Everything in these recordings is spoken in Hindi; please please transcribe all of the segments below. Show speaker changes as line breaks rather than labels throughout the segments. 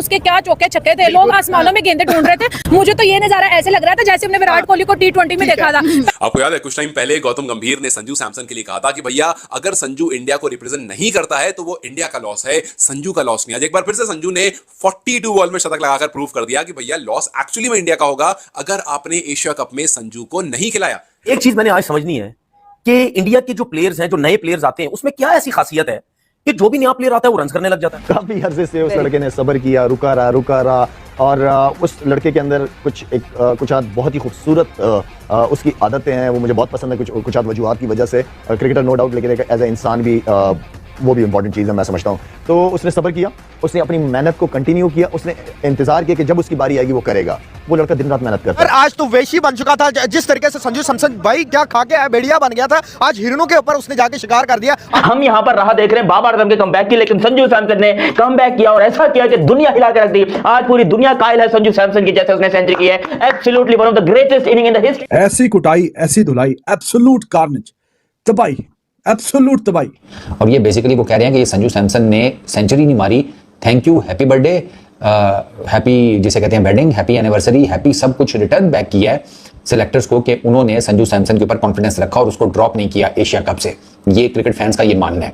उसके क्या चौके छक्के थे, लोग आसमानों में गेंदे ढूंढ रहे थे। मुझे तो ये नजारा ऐसे लग रहा था जैसे हमने विराट कोहली को T20 में देखा था।
आपको याद है कुछ टाइम पहले गौतम गंभीर ने संजू सैमसन के लिए कहा था कि भैया अगर संजू इंडिया को रिप्रेजेंट नहीं करता है तो वो इंडिया का लॉस है, संजू का लॉस नहीं। आज एक बार फिर से संजू ने 42 बॉल में शतक लगाकर प्रूव कर दिया कि भैया लॉस एक्चुअली में इंडिया का होगा अगर आपने एशिया कप में संजू को नहीं खिलाया।
एक चीज मैंने आज समझनी है कि इंडिया के जो प्लेयर्स हैं, जो नए प्लेयर्स आते हैं, उसमें क्या ऐसी खासियत है कि जो भी नया प्लेयर आता है वो रन करने लग जाता है।
काफी अरसे से उस लड़के ने सब्र किया, रुका रहा और उस लड़के के अंदर कुछ बहुत ही खूबसूरत उसकी आदतें हैं, वो मुझे बहुत पसंद है कुछ वजूहात की वजह से। क्रिकेटर नो डाउट, लेकिन एज ए इंसान भी वो भी इंपॉर्टेंट चीज़ है, मैं समझता हूँ। तो उसने सब्र किया, उसने अपनी मेहनत को कंटिन्यू किया, उसने इंतजार किया कि जब उसकी बारी आएगी वो करेगा। वो लड़का दिन रात मेहनत करता है।
आज तो वेशी बन चुका था, जिस तरीके से संजू सैमसन भाई क्या खा के भेड़िया बन गया था, आज हिरणों के ऊपर उसने जाके शिकार कर दिया।
हम यहाँ पर राह देख रहे हैं बाबर आजम के कमबैक की, लेकिन संजू सैमसन ने कमबैक किया और ऐसा किया कि दुनिया हिला के रख दी। आज पूरी दुनिया कायल है संजू सैमसन की, जैसे उसने सेंचुरी की है। Absolutely one of the greatest inning in the history.
ऐसी कुटाई, ऐसी धुलाई, एब्सोल्यूट कार्नेज, तबाही, एब्सोल्यूट तबाही।
और ये बेसिकली वो कह रहे हैं कि ये संजू सैमसन ने सेंचुरी नहीं मारी, thank you, happy birthday, happy जिसे कहते हैं वेडिंग, हैप्पी एनिवर्सरी, हैप्पी सब कुछ रिटर्न बैक किया है सिलेक्टर्स को कि उन्होंने संजू सैमसन के ऊपर कॉन्फिडेंस रखा और उसको ड्रॉप नहीं किया एशिया कप से। ये क्रिकेट फैंस का ये मानना है।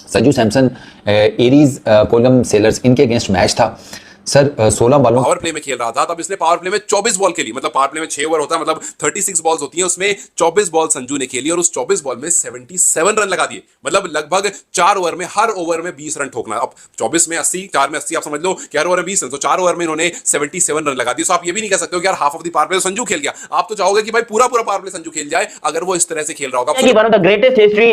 संजू सैमसन एरीज कोलम सेलर्स इनके अगेंस्ट मैच था सर, 16 बॉलों
पावर प्ले में खेल रहा था, तब इसने पावर प्ले में 24 बॉल खेली। मतलब पावर प्ले में 6 ओवर होता है, मतलब 36 बॉल्स होती हैं, उसमें 24 बॉल संजू ने खेली और उस 24 बॉल में 77 रन लगा दिए। मतलब लगभग 4 ओवर में, हर ओवर में 20 रन ठोकना। अब 24 में 80, 4 में 80, आप समझ लो कि हर ओवर में 20 रन, तो 4 ओवर में इन्होंने 77 रन लगा दिए। तो आप ये भी नहीं कह सकते हो कि यार half of the power play Sanju खेल गया। आप तो चाहोगे कि भाई पूरा पावर प्ले संजू खेल जाए अगर वो इस तरह से खेल रहा होगा।
One of the greatest history,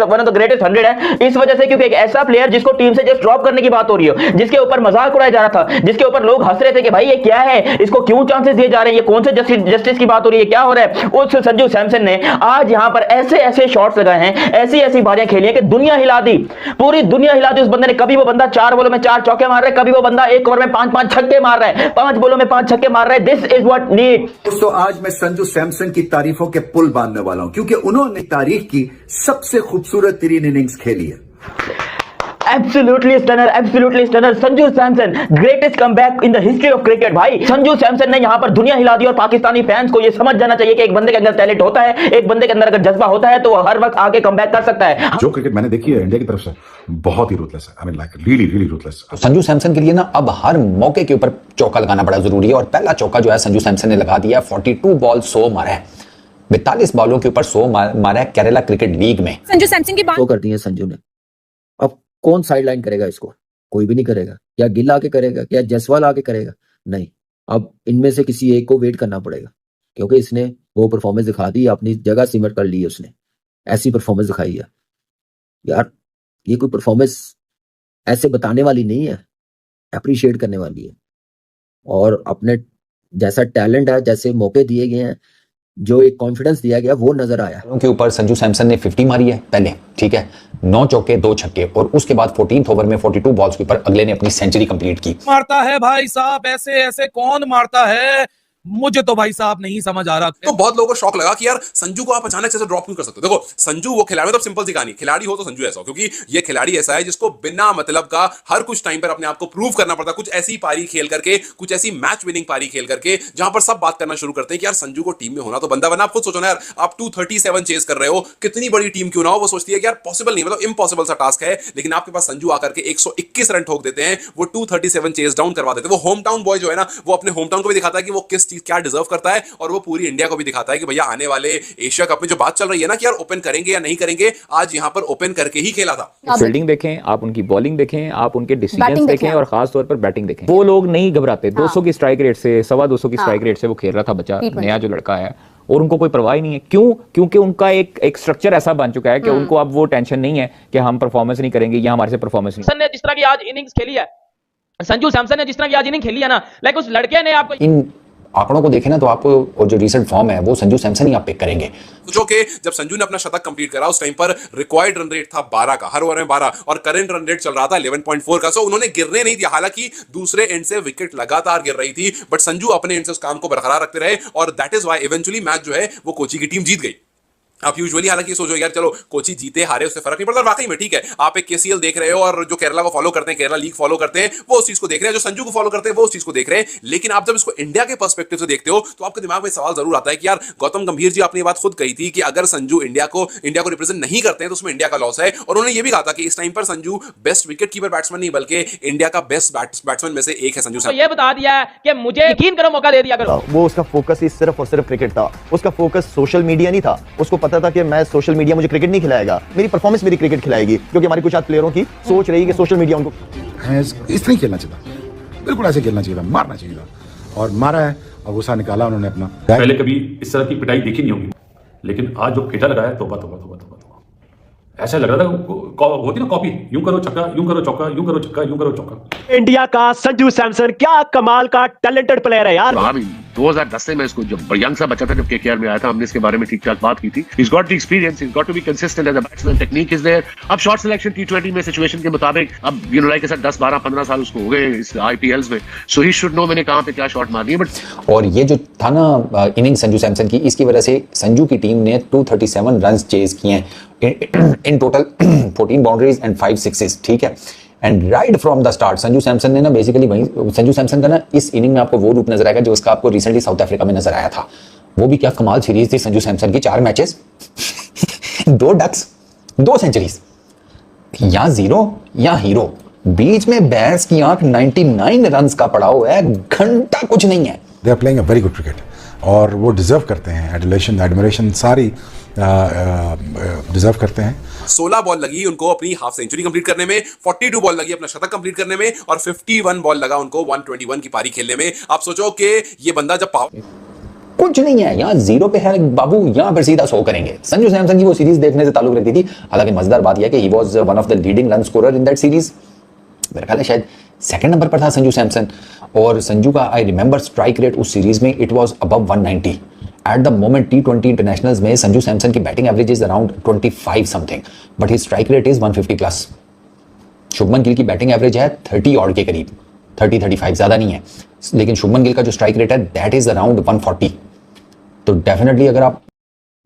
one of the greatest 100 है इस वजह से क्योंकि एक ऐसा प्लेयर जिसको टीम से जस्ट ड्रॉप करने की बात हो रही हो, जिसके ऊपर मजाक उड़ाया जा रहा था, जिसके ऊपर लोग हंस रहे थे कि भाई ये क्या है, इसको क्यों चांसेस दिए जा रहे हैं, ये कौन से जस्टिस की बात हो रही है, क्या हो रहा है। उस संजू सैमसन ने आज यहां पर ऐसे ऐसे शॉट्स लगाए हैं, ऐसी ऐसी बारियां खेली हैं कि दुनिया हिला दी, पूरी दुनिया हिला दी उस बंदे ने। कभी वो बंदा 4 बॉलों में 4 चौके मार रहा है, कभी वो बंदा 1 ओवर में 5-5 छक्के मार रहा है, 5 बॉलों में 5 छक्के मार रहा है। This is what need.
दोस्तों, आज मैं संजू सैमसन की तारीफों के पुल बांधने वाला हूं क्योंकि उन्होंने तारीख की सबसे खूबसूरत तरीन इनिंग्स खेली है।
Absolutely stunner, Sanju Samson, greatest comeback in the history of cricket। भाई संजू सैमसन ने यहाँ पर दुनिया हिला दी और पाकिस्तानी फैंस को ये समझ जाना चाहिए कि एक बंदे के अंदर टैलेंट होता है, एक बंदे के अंदर अगर जज्बा होता है तो वो हर वक्त आगे कमबैक कर सकता है।
जो क्रिकेट मैंने देखी है इंडिया की तरफ से बहुत ही रूथलेस है, I mean like really ruthless.
Sanju Samson के लिए ना अब हर मौके के ऊपर चौका लगाना बड़ा जरूरी है और पहला चौका जो है संजू सैमसन ने लगा दिया। 42 बॉल 100 मारा है, 42 बॉलों के ऊपर 100 मारा है केरला क्रिकेट लीग में।
संजू सैमसन की बात
कर दी है संजू ने। अब कौन साइडलाइन करेगा इसको? कोई भी नहीं करेगा। क्या गिल आके करेगा? क्या जायसवाल आके करेगा? नहीं। अब इनमें से किसी एक को वेट करना पड़ेगा क्योंकि इसने वो परफॉर्मेंस दिखा दी, अपनी जगह सिमट कर ली, उसने ऐसी परफॉर्मेंस दिखाई है यार। ये कोई परफॉर्मेंस ऐसे बताने वाली नहीं है, अप्रिशिएट करने वाली है। और अपने जैसा टैलेंट है, जैसे मौके दिए गए हैं, जो एक कॉन्फिडेंस दिया गया वो नजर आया।
उनके ऊपर संजू सैमसन ने 50 मारी है पहले, ठीक है, 9 चौके 2 छक्के, और उसके बाद 14th ओवर में 42 बॉल्स के ऊपर अगले ने अपनी सेंचुरी कंप्लीट की।
मारता है भाई साहब, ऐसे ऐसे कौन मारता है, मुझे तो भाई साहब नहीं समझ आ रहा।
तो बहुत लोगों को शौक लगा कि यार संजू को आप अचानक से ड्रॉप क्यों कर सकते हो। देखो संजू वो खिलाड़ी, तो सिंपल सी कहानी, खिलाड़ी हो तो संजू ऐसा हो, क्योंकि ये खिलाड़ी ऐसा है जिसको बिना मतलब का हर कुछ टाइम पर अपने आप को प्रूव करना पड़ता है। कुछ ऐसी पारी खेल करके, कुछ ऐसी मैच विनिंग पारी खेल करके जहां पर सब बात करना शुरू करते हैं कि यार संजू को टीम में होना तो बंदा बना। आप खुद सोचो ना यार, आप 237 चेस कर रहे हो, कितनी बड़ी टीम क्यों ना हो, वो सोचती है कि यार पॉसिबल नहीं, मतलब इम्पॉसिबल सा टास्क है, लेकिन आपके पास संजू आकर के 121 रन ठोक देते हैं, वो 237 चेस डाउन करवा देते हैं। वो होम टाउन बॉय जो है ना, वो अपने होम टाउन को भी दिखाता है कि वो किस चीज क्या डिजर्व करता है, और वो पूरी इंडिया को भी दिखाता है कि भैया आने वाले एशिया कप में जो बात चल रही है ना कि यार ओपन करेंगे या नहीं करेंगे, आज यहां पर ओपन करके ही खेला था।
फील्डिंग देखें, आप उनकी बॉलिंग देखें, आप उनके डिसीजंस देखें और खास तौर पर बैटिंग देखें। वो लोग नहीं घबराते। 200 की स्ट्राइक रेट से, 225 की स्ट्राइक रेट से वो खेल रहा था बच्चा, नया जो लड़का है, और उनको कोई परवाह नहीं है। क्यों? क्योंकि उनका एक स्ट्रक्चर ऐसा बन चुका है कि उनको अब वो टेंशन नहीं है कि हम परफॉर्मेंस नहीं करेंगे या हमारे से परफॉर्मेंस नहीं।
जिस तरह की आज इनिंग्स खेली है संजू सैमसन ने, जिस तरह की आज इनिंग खेली है ना, लाइक उस लड़के ने आपको
इन आंकड़ों को देखें ना तो आपको, और जो रिसेंट फॉर्म है वो संजू सैमसन ही आप पिक करेंगे।
जो कि जब संजू ने अपना शतक कंप्लीट करा उस टाइम पर रिक्वायर्ड रन रेट था 12 का, हर ओवर में 12, और करंट रन रेट चल रहा था 11.4 का। सो उन्होंने गिरने नहीं दिया, हालांकि दूसरे एंड से विकेट लगातार गिर रही थी, बट संजू अपने एंड से उस काम को बरकरार रखते रहे, और that is why eventually match जो है वो कोची की टीम जीत गई। आप यूजुअली हालांकि सोचो यार चलो कोची जीते हारे उससे फर्क नहीं पड़ता, वाकई में ठीक है आप एक केसीएल देख रहे हो और जो केरला को फॉलो करते हैं, केरला लीग फॉलो करते हैं, वो उस चीज को देख रहे हैं, जो संजू को फॉलो करते हैं वो उस चीज को देख रहे हैं। लेकिन आप जब इसको इंडिया के पर्सपेक्टिव से देखते हो तो आपके दिमाग में सवाल जरूर आता है कि यार गौतम गंभीर जी आपने ये बात खुद कही थी कि अगर संजू इंडिया को रिप्रेजेंट नहीं करते हैं तो उसमें इंडिया का लॉस है, और उन्होंने ये भी कहा था कि इस टाइम पर Sanju best wicket keeper batsman नहीं बल्कि इंडिया का बेस्ट बैट्समैन में से एक है संजू।
तो ये बता दिया है कि मुझे यकीन करो मौका दे दिया करो।
वो उसका फोकस ही सिर्फ और सिर्फ क्रिकेट था, उसका फोकस सोशल मीडिया नहीं था। उसको पता था कि मैं सोशल मीडिया मुझे क्रिकेट नहीं खिलाएगा, मेरी परफॉर्मेंस मेरी क्रिकेट खिलाएगी, क्योंकि हमारी कुछ प्लेयरों की सोच रही है कि सोशल मीडिया उनको
इस नहीं खेलना चाहिए, बिल्कुल ऐसे खेलना चाहिए, मारना चाहिए था और मारा है और गुस्सा निकाला उन्होंने अपना।
पहले कभी इस तरह की पिटाई देखी नहीं होगी, लेकिन आज जो फेटा लगाया तौबा तौबा तौबा तौबा, ऐसा लग रहा था होती ना कॉपी, यूं करो छक्का, यूं करो चौका, यूं करो छक्का, यूं करो चौका।
इंडिया का संजू सैमसन क्या कमाल का टैलेंटेड प्लेयर है यार।
2010 में इसको जब यंग सा बच्चा था, जब केकेआर में आया था, हमने इसके बारे में ठीक ठाक बात की थी। He's got the experience, he's got to be consistent as a batsman, technique is there। अब शॉट सिलेक्शन T20 में सिचुएशन के मुताबिक अब लाइक ऐसा 10 12 15 साल उसको हो गए इस IPLs में, सो ही शुड नो मैंने कहां पे क्या शॉट मारनी है। बट
और ये जो था ना इनिंग संजू सैमसन की, इसकी वजह से संजू की टीम ने 237 रन चेज किए हैं in total, 14 boundaries and 5 sixes, ठीक है। And right from the start Sanju Samson ने ना बेसिकली वही संजू सैमसन का ना इस इनिंग में आपको वो रूप नजर आएगा जो उसका आपको रिसेंटली साउथ अफ्रीका में नजर आया था। वो भी क्या कमाल सीरीज थी संजू सैमसन की, 4 मैचेस 2 डक्स 2 सेंचुरीज, या जीरो या हीरो, बीच में बैट्स की आंख 99 रन्स का पड़ाव है, घंटा कुछ नहीं है।
They are playing a very good cricket और वो डिजर्व करते हैं एडमिरेशन सारी डिजर्व करते हैं।
16 बॉल लगी उनको अपनी हाफ सेंचुरी कंप्लीट करने में, 42 बॉल लगी अपना शतक कंप्लीट करने में, और 51 बॉल लगा उनको 121 की पारी खेलने में। आप सोचो कि ये बंदा जब
कुछ नहीं है, यहाँ जीरो पे है बाबू, यहाँ पर सीधा 100 करेंगे। संजू सैमसन की वो सीरीज देखने से ताल्लुक रखती थी। हालांकि मजेदार बात यह है कि he was one of the leading run scorer in that series. मेरे ख्याल है शायद सेकंड नंबर पर था संजू सैमसन, और संजू का आई रिमेंबर स्ट्राइक रेट उस सीरीज में it was above 190 at the moment. T20 internationals में संजू सैमसन की batting average is around 25 something, but his strike rate is 150 plus. Shubman Gill की बैटिंग एवरेज है 30 ऑड के करीब, 30-35 ज्यादा नहीं है, लेकिन शुभमन गिल का जो स्ट्राइक रेट है दैट इज अराउंड 140। तो डेफिनेटली अगर आप,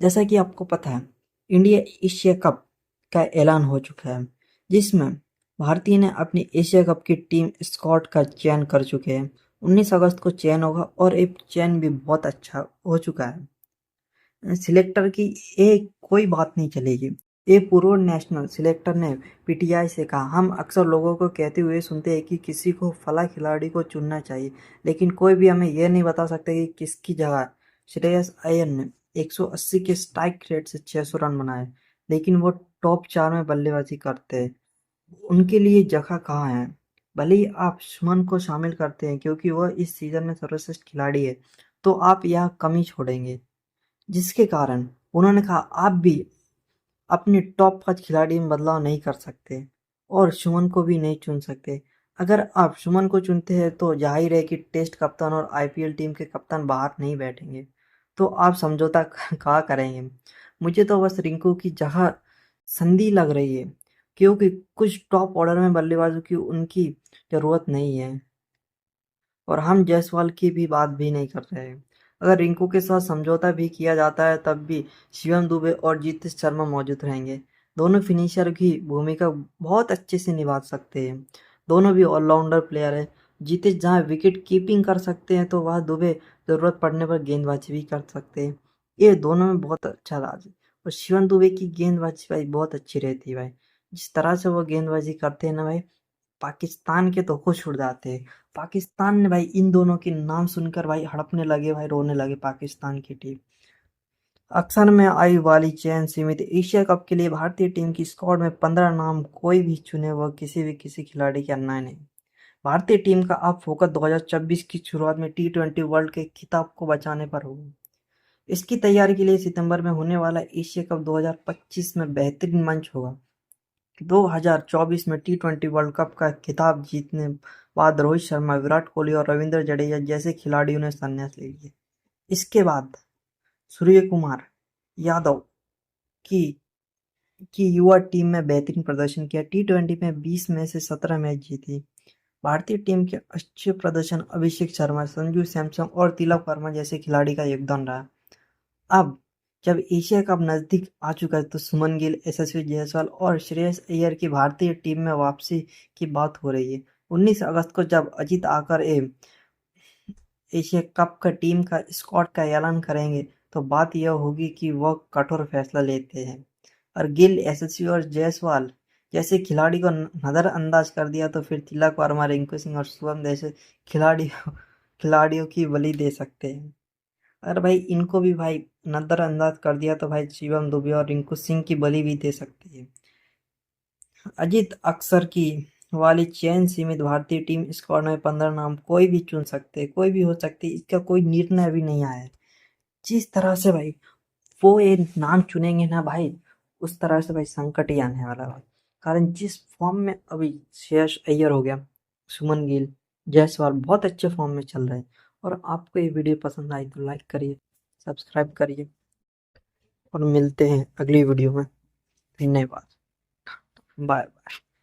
जैसा कि आपको पता है इंडिया एशिया कप का ऐलान हो चुका है, जिसमें भारतीय ने अपनी एशिया कप की टीम स्क्वाड का चयन कर चुके हैं। 19 अगस्त को चयन होगा और एक चयन भी बहुत अच्छा हो चुका है। सिलेक्टर की एक कोई बात नहीं चलेगी। एक पूर्व नेशनल सिलेक्टर ने पीटीआई से कहा, हम अक्सर लोगों को कहते हुए सुनते हैं कि किसी को फला खिलाड़ी को चुनना चाहिए, लेकिन कोई भी हमें यह नहीं बता सकता कि किसकी जगह। श्रेयस अय्यर ने 180 के स्ट्राइक रेट से 600 रन बनाए, लेकिन वो टॉप 4 में बल्लेबाजी करते हैं। उनके लिए जगह कहाँ है? भले ही आप सुमन को शामिल करते हैं क्योंकि वह इस सीजन में सर्वश्रेष्ठ खिलाड़ी है, तो आप यह कमी छोड़ेंगे, जिसके कारण उन्होंने कहा आप भी अपने टॉप 5 खिलाड़ी में बदलाव नहीं कर सकते और सुमन को भी नहीं चुन सकते। अगर आप सुमन को चुनते हैं तो जाहिर है कि टेस्ट कप्तान और आईपीएल टीम के कप्तान बाहर नहीं बैठेंगे, तो आप समझौता कहाँ करेंगे? मुझे तो बस रिंकू की जगह संधि लग रही है, क्योंकि कुछ टॉप ऑर्डर में बल्लेबाजों की उनकी ज़रूरत नहीं है, और हम जायसवाल की भी बात भी नहीं कर रहे हैं। अगर रिंकू के साथ समझौता भी किया जाता है तब भी शिवम दुबे और जीतेश शर्मा मौजूद रहेंगे। दोनों फिनिशर की भूमिका बहुत अच्छे से निभा सकते हैं। दोनों भी ऑलराउंडर प्लेयर है। जीतेश जहाँ विकेट कीपिंग कर सकते हैं तो वह दुबे ज़रूरत पड़ने पर गेंदबाजी भी कर सकते हैं। ये दोनों में बहुत अच्छा राज है, और शिवम दुबे की गेंदबाजी भाई बहुत अच्छी रहती है भाई। जिस तरह से वो गेंदबाजी करते हैं ना भाई, पाकिस्तान के तो खुश उड़ जाते हैं। पाकिस्तान ने भाई इन दोनों के नाम सुनकर भाई हड़पने लगे, भाई रोने लगे पाकिस्तान की टीम। अक्सर में आई वाली चयन सीमित एशिया कप के लिए भारतीय टीम की स्क्वाड में 15 नाम कोई भी चुने वह किसी खिलाड़ी के अन्याय नहीं। भारतीय टीम का अब फोकस 2026 की शुरुआत में T20 वर्ल्ड के खिताब को बचाने पर होगा। इसकी तैयारी के लिए सितंबर में होने वाला एशिया कप 2025 में बेहतरीन मंच होगा। 2024 में T20 वर्ल्ड कप का खिताब जीतने बाद रोहित शर्मा, विराट कोहली और रविंद्र जडेजा जैसे खिलाड़ियों ने संन्यास ले लिया। इसके बाद सूर्य कुमार यादव की युवा टीम में बेहतरीन प्रदर्शन किया। T20 में 20 में से 17 मैच जीती। भारतीय टीम के अच्छे प्रदर्शन अभिषेक शर्मा, संजू सैमसन और तिलक वर्मा जैसे खिलाड़ी का योगदान रहा। अब जब एशिया कप नज़दीक आ चुका है तो सुमन गिल, यशस्वी जायसवाल और श्रेयस अय्यर की भारतीय टीम में वापसी की बात हो रही है। 19 अगस्त को जब अजीत आकर एशिया कप का टीम का स्क्वाड का ऐलान करेंगे तो बात यह होगी कि वह कठोर फैसला लेते हैं। और गिल, यशस्वी और जायसवाल जैसे खिलाड़ी को नज़रअंदाज कर दिया तो फिर तिलक वर्मा, रिंकू सिंह और शुभम जैसे खिलाड़ियों की बलि दे सकते हैं। अगर भाई इनको भी भाई नज़रअंदाज कर दिया तो भाई शिवम दुबे और रिंकू सिंह की बलि भी दे सकते हैं। अजीत अक्सर की वाली चयन सीमित भारतीय टीम स्क्वाड में 15 नाम कोई भी चुन सकते, कोई भी हो सकती, इसका कोई निर्णय अभी नहीं आया है। जिस तरह से भाई वो ये नाम चुनेंगे ना भाई, उस तरह से भाई संकट ही आने वाला भाई। कारण जिस फॉर्म में अभी श्रेयस अय्यर हो गया, सुमन गिल, जायसवाल बहुत अच्छे फॉर्म में चल रहे हैं। और आपको ये वीडियो पसंद आई तो लाइक करिए, सब्सक्राइब करिए और मिलते हैं अगली वीडियो में। धन्यवाद, बाय बाय।